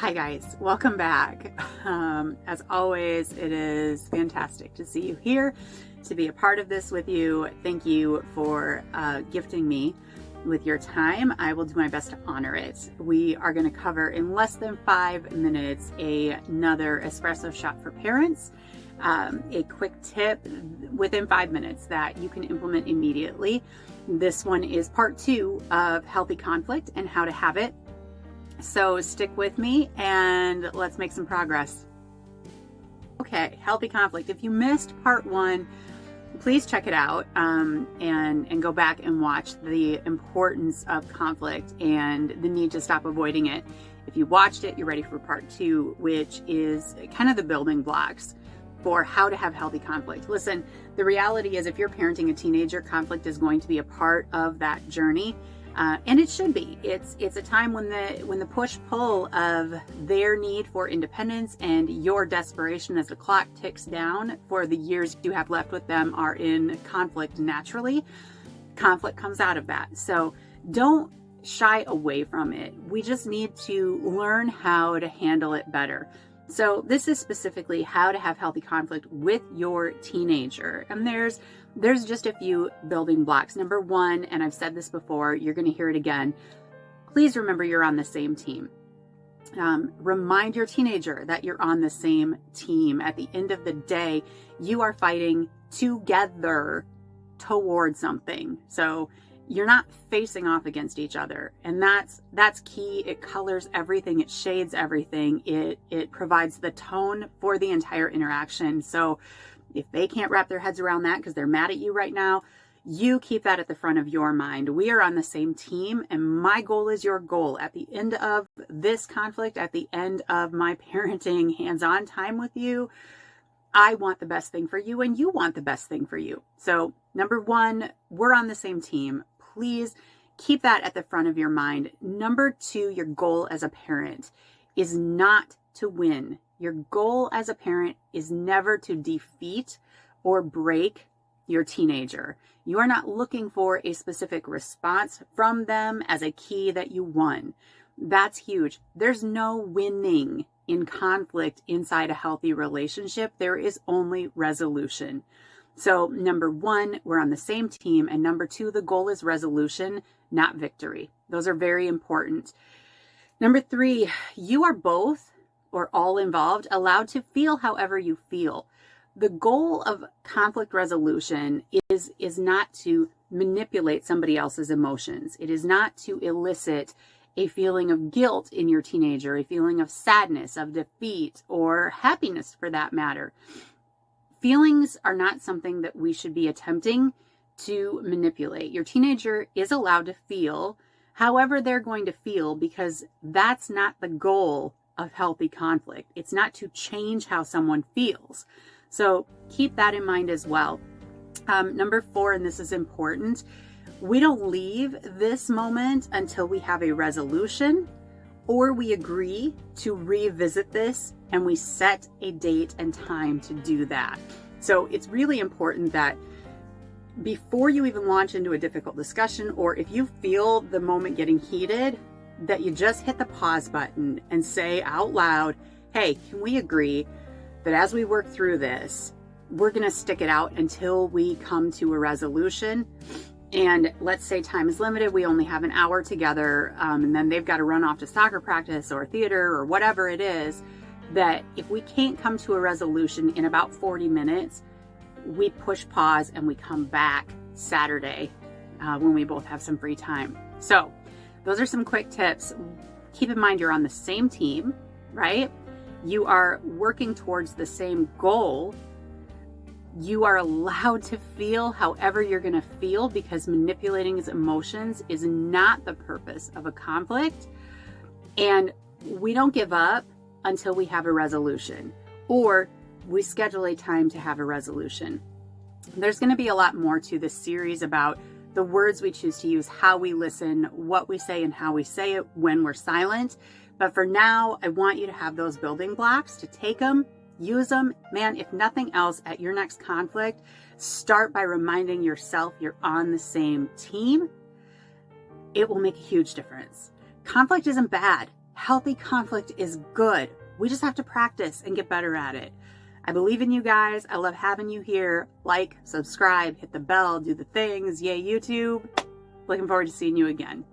Hi guys, welcome back. As always, it is fantastic to see you here, to be a part of this with you. Thank you for gifting me with your time. I will do my best to honor it. We are going to cover in less than 5 minutes another espresso shot for parents. A quick tip within 5 minutes that you can implement immediately. This one is part 2 of healthy conflict and how to have it. So stick with me and let's make some progress. Okay, healthy conflict. If you missed part 1, please check it out and go back and watch the importance of conflict and the need to stop avoiding it. If you watched it, you're ready for part 2, which is kind of the building blocks for how to have healthy conflict. Listen, the reality is if you're parenting a teenager, conflict is going to be a part of that journey. And it should be. It's a time when the push-pull of their need for independence and your desperation as the clock ticks down for the years you have left with them are in conflict naturally. Conflict comes out of that. So don't shy away from it. We just need to learn how to handle it better. So this is specifically how to have healthy conflict with your teenager. And there's just a few building blocks. Number 1, and I've said this before, you're going to hear it again. Please remember you're on the same team. Remind your teenager that you're on the same team. At the end of the day, you are fighting together towards something. So you're not facing off against each other. And that's key. It colors everything. It shades everything. It provides the tone for the entire interaction. So if they can't wrap their heads around that because they're mad at you right now, you keep that at the front of your mind. We are on the same team, and my goal is your goal. At the end of this conflict, at the end of my parenting hands-on time with you, I want the best thing for you, and you want the best thing for you. So number 1, we're on the same team. Please keep that at the front of your mind. Number 2, your goal as a parent is not to win. Your goal as a parent is never to defeat or break your teenager. You are not looking for a specific response from them as a key that you won. That's huge. There's no winning in conflict inside a healthy relationship. There is only resolution. So number 1, we're on the same team. And number 2, the goal is resolution, not victory. Those are very important. Number 3, you are both or all involved allowed to feel however you feel. The goal of conflict resolution is not to manipulate somebody else's emotions. It is not to elicit a feeling of guilt in your teenager, a feeling of sadness, of defeat, or happiness for that matter. Feelings are not something that we should be attempting to manipulate. Your teenager is allowed to feel however they're going to feel because that's not the goal of healthy conflict. It's not to change how someone feels. So keep that in mind as well. Number 4, and this is important, we don't leave this moment until we have a resolution or we agree to revisit this and we set a date and time to do that. So it's really important that before you even launch into a difficult discussion, or if you feel the moment getting heated, that you just hit the pause button and say out loud, hey, can we agree that as we work through this, we're going to stick it out until we come to a resolution. And let's say time is limited. We only have an hour together. And then they've got to run off to soccer practice or theater or whatever it is, that if we can't come to a resolution in about 40 minutes, we push pause and we come back Saturday when we both have some free time. So those are some quick tips. Keep in mind you're on the same team, right? You are working towards the same goal. You are allowed to feel however you're going to feel because manipulating his emotions is not the purpose of a conflict. And we don't give up until we have a resolution or we schedule a time to have a resolution. There's going to be a lot more to this series about the words we choose to use, how we listen, what we say, and how we say it when we're silent. But for now, I want you to have those building blocks to take them, use them. Man, if nothing else, at your next conflict, start by reminding yourself you're on the same team. It will make a huge difference. Conflict isn't bad. Healthy conflict is good. We just have to practice and get better at it. I believe in you guys. I love having you here. Like, subscribe, hit the bell, do the things. Yay, YouTube. Looking forward to seeing you again.